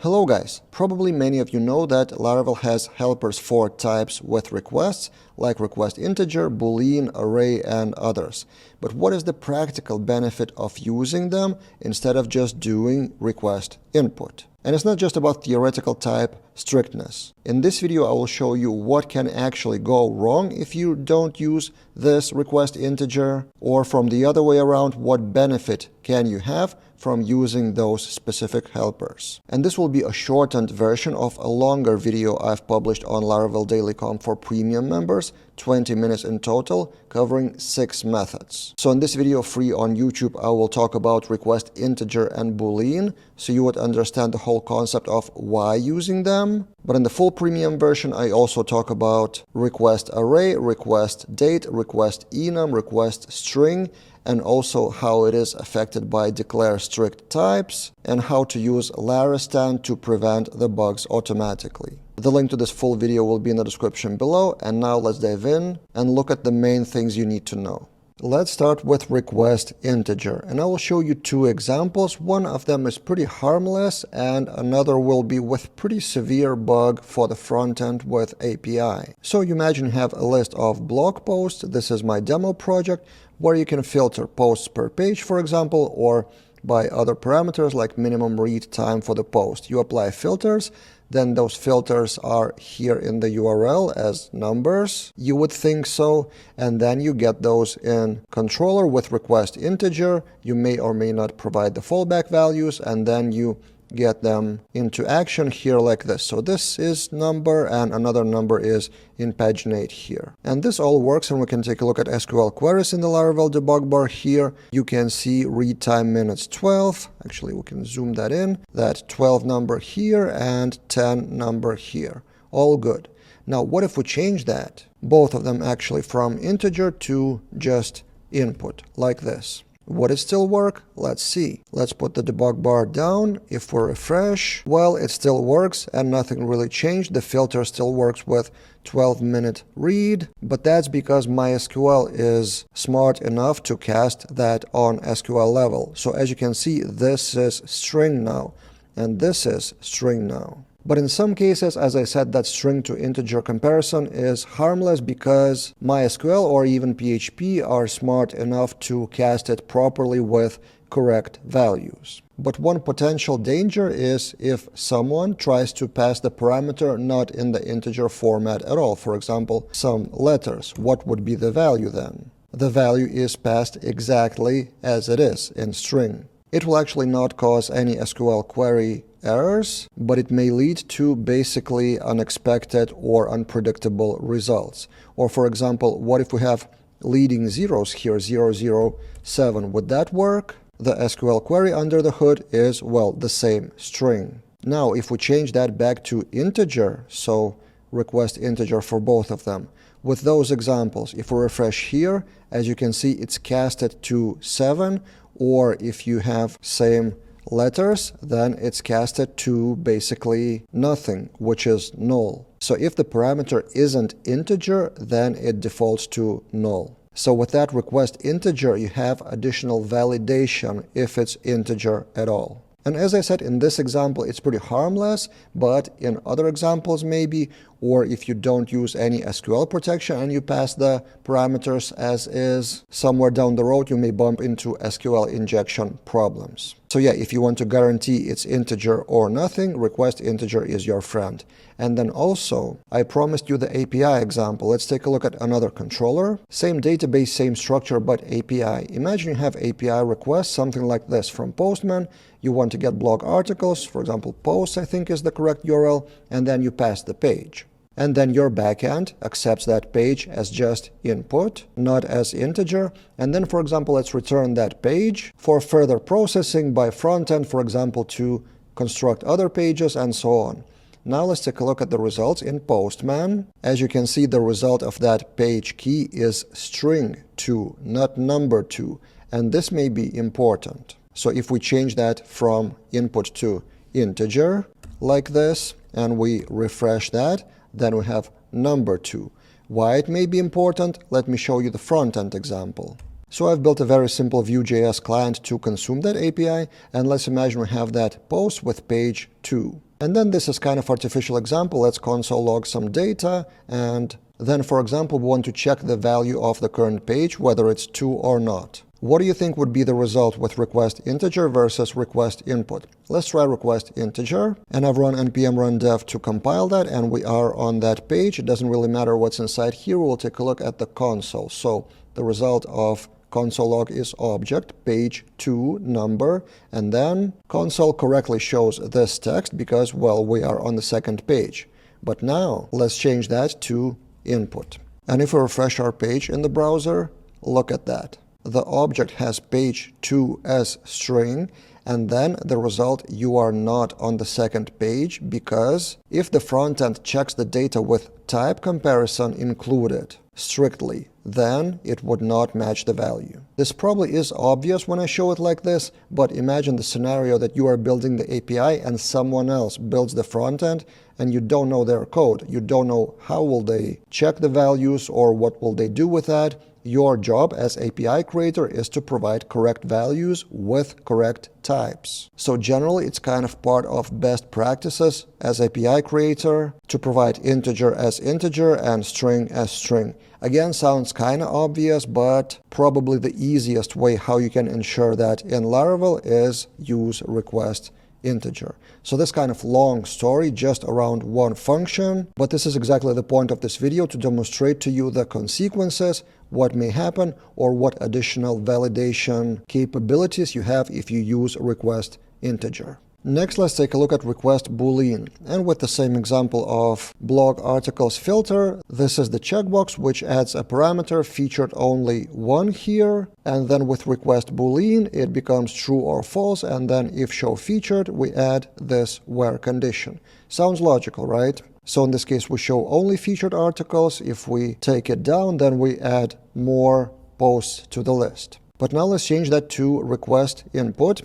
Hello guys, probably many of you know that Laravel has helpers for types with requests, like request integer, boolean, array, and others. But what is the practical benefit of using them instead of just doing request input? And it's not just about theoretical type strictness. In this video, I will show you what can actually go wrong if you don't use this request integer, or from the other way around, what benefit can you have from using those specific helpers. And this will be a shortened version of a longer video I've published on Laravel Daily.com for premium members, 20 minutes in total, covering 6 methods. So in this video free on YouTube, I will talk about request integer and boolean, so you would understand the whole concept of why using them. But in the full premium version, I also talk about request array, request date, request enum, request string, and also how it is affected by declare strict types, and how to use Laristan to prevent the bugs automatically. The link to this full video will be in the description below, and now let's dive in and look at the main things you need to know. Let's start with request integer, and I will show you 2 examples. One of them is pretty harmless, and another will be with pretty severe bug for the front end with API. So you imagine you have a list of blog posts. This is my demo project, where you can filter posts per page, for example, or by other parameters like minimum read time for the post. You apply filters, then those filters are here in the URL as numbers. You would think so, and then you get those in controller with request integer. You may or may not provide the fallback values, and then you get them into action here like this. So this is number, and another number is in paginate here. And this all works, and we can take a look at SQL queries in the Laravel debug bar here. You can see read time minutes 12. Actually, we can zoom that in. That 12 number here and 10 number here. All good. Now, what if we change that? Both of them actually from integer to just input, like this. Would it still work? Let's see. Let's put the debug bar down. If we refresh, well, it still works and nothing really changed. The filter still works with 12-minute read, but that's because MySQL is smart enough to cast that on SQL level. So as you can see, this is string now, and this is string now. But in some cases, as I said, that string to integer comparison is harmless because MySQL or even PHP are smart enough to cast it properly with correct values. But one potential danger is if someone tries to pass the parameter not in the integer format at all. For example, some letters. What would be the value then? The value is passed exactly as it is in string. It will actually not cause any SQL query errors, but it may lead to basically unexpected or unpredictable results. Or for example, what if we have leading zeros here, 007? Would that work? The SQL query under the hood is, well, the same string. Now, if we change that back to integer, so request integer for both of them, with those examples, if we refresh here, as you can see, it's casted to 7, or if you have same letters, then it's casted to basically nothing, which is null. So if the parameter isn't integer, then it defaults to null. So with that request integer, you have additional validation if it's integer at all. And as I said, in this example, it's pretty harmless, but in other examples maybe, or if you don't use any SQL protection and you pass the parameters as is, somewhere down the road you may bump into SQL injection problems. So yeah, if you want to guarantee it's integer or nothing, request integer is your friend. And then also, I promised you the API example. Let's take a look at another controller. Same database, same structure, but API. Imagine you have API requests, something like this from Postman. You want to get blog articles, for example, posts, I think is the correct URL, and then you pass the page. And then your backend accepts that page as just input, not as integer. And then, for example, let's return that page for further processing by frontend, for example, to construct other pages and so on. Now let's take a look at the results in Postman. As you can see, the result of that page key is string2, not number2. And this may be important. So if we change that from input to integer, like this, and we refresh that, then we have number2. Why it may be important? Let me show you the front-end example. So I've built a very simple Vue.js client to consume that API, and let's imagine we have that post with page 2. And then this is kind of artificial example. Let's console log some data, and then, for example, we want to check the value of the current page, whether it's 2 or not. What do you think would be the result with request integer versus request input? Let's try request integer, and I've run npm run dev to compile that, and we are on that page. It doesn't really matter what's inside here. We'll take a look at the console. So the result of console log is object page 2 number, and then console correctly shows this text because, well, we are on the second page. But now let's change that to input. And if we refresh our page in the browser, look at that. The object has page 2 as string, and then the result, you are not on the second page, because if the frontend checks the data with type comparison included strictly, then it would not match the value. This probably is obvious when I show it like this, but imagine the scenario that you are building the API and someone else builds the frontend and you don't know their code. You don't know how will they check the values or what will they do with that. Your job as API creator is to provide correct values with correct types. So generally, it's kind of part of best practices as API creator to provide integer as integer and string as string. Again, sounds kind of obvious, but probably the easiest way how you can ensure that in Laravel is use request integer. So this kind of long story just around one function, but this is exactly the point of this video, to demonstrate to you the consequences, what may happen, or what additional validation capabilities you have if you use request integer. Next, let's take a look at request boolean. And with the same example of blog articles filter, this is the checkbox which adds a parameter featured only 1 here. And then with request boolean, it becomes true or false. And then if show featured, we add this where condition. Sounds logical, right? So in this case, we show only featured articles. If we take it down, then we add more posts to the list. But now let's change that to request input,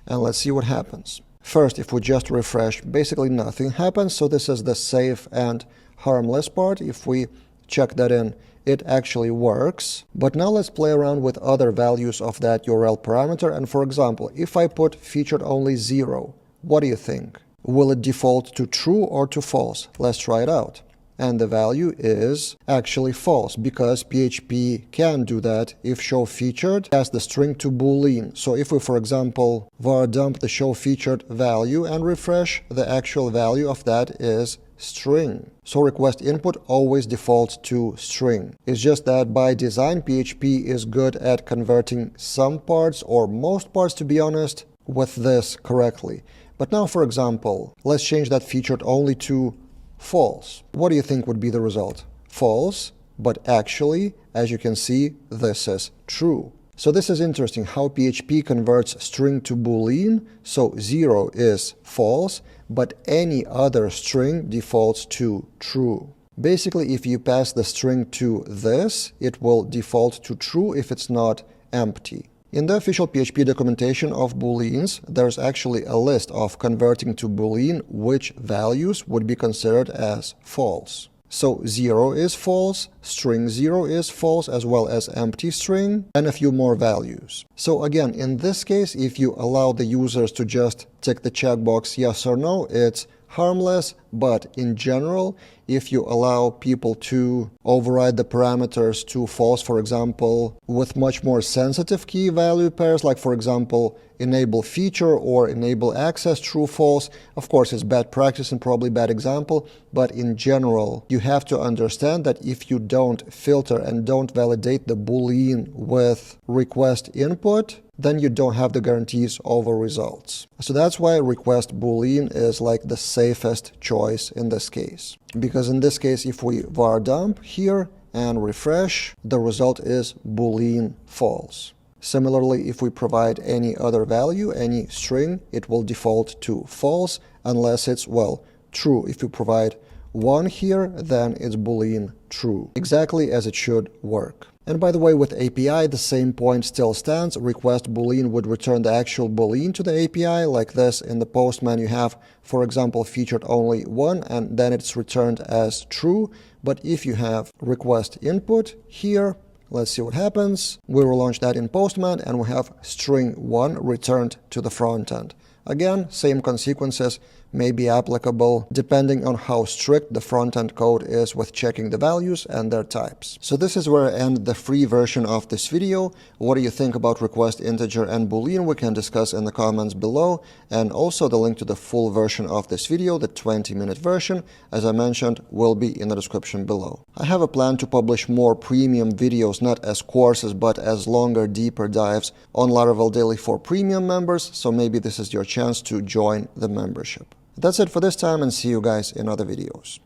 and let's see what happens. First, if we just refresh, basically nothing happens. So this is the safe and harmless part. If we check that in, it actually works. But now let's play around with other values of that URL parameter. And for example, if I put featured only 0, what do you think? Will it default to true or to false? Let's try it out. And the value is actually false, because PHP can do that if show featured has the string to boolean. So if we, for example, var dump the show featured value and refresh, the actual value of that is string. So request input always defaults to string. It's just that by design, PHP is good at converting some parts, or most parts to be honest, with this correctly. But now, for example, let's change that featured only to false. What do you think would be the result? False, but actually, as you can see, this is true. So this is interesting how PHP converts string to boolean. So 0 is false, but any other string defaults to true. Basically, if you pass the string to this, it will default to true if it's not empty. In the official PHP documentation of booleans, there's actually a list of converting to boolean which values would be considered as false. So 0 is false, string 0 is false, as well as empty string, and a few more values. So again, in this case, if you allow the users to just tick the checkbox yes or no, it's harmless, but in general, if you allow people to override the parameters to false, for example, with much more sensitive key value pairs, like for example, enable feature or enable access true false, of course it's bad practice and probably bad example, but in general, you have to understand that if you don't filter and don't validate the boolean with request input, then you don't have the guarantees over results. So that's why request boolean is like the safest choice in this case. Because in this case, if we var dump here and refresh, the result is boolean false. Similarly, if we provide any other value, any string, it will default to false unless it's, well, true. If you provide 1 here, then it's boolean true, exactly as it should work. And by the way, with API, the same point still stands. Request boolean would return the actual boolean to the API, like this. In the postman, you have, for example, featured only 1, and then it's returned as true. But if you have request input here, let's see what happens. We will launch that in postman, and we have string 1 returned to the front end. Again, same consequences. may be applicable depending on how strict the front-end code is with checking the values and their types. So this is where I end the free version of this video. What do you think about request integer and boolean? We can discuss in the comments below, and also the link to the full version of this video, the 20-minute version, as I mentioned, will be in the description below. I have a plan to publish more premium videos, not as courses but as longer, deeper dives on Laravel Daily for premium members, so maybe this is your chance to join the membership. That's it for this time, and see you guys in other videos.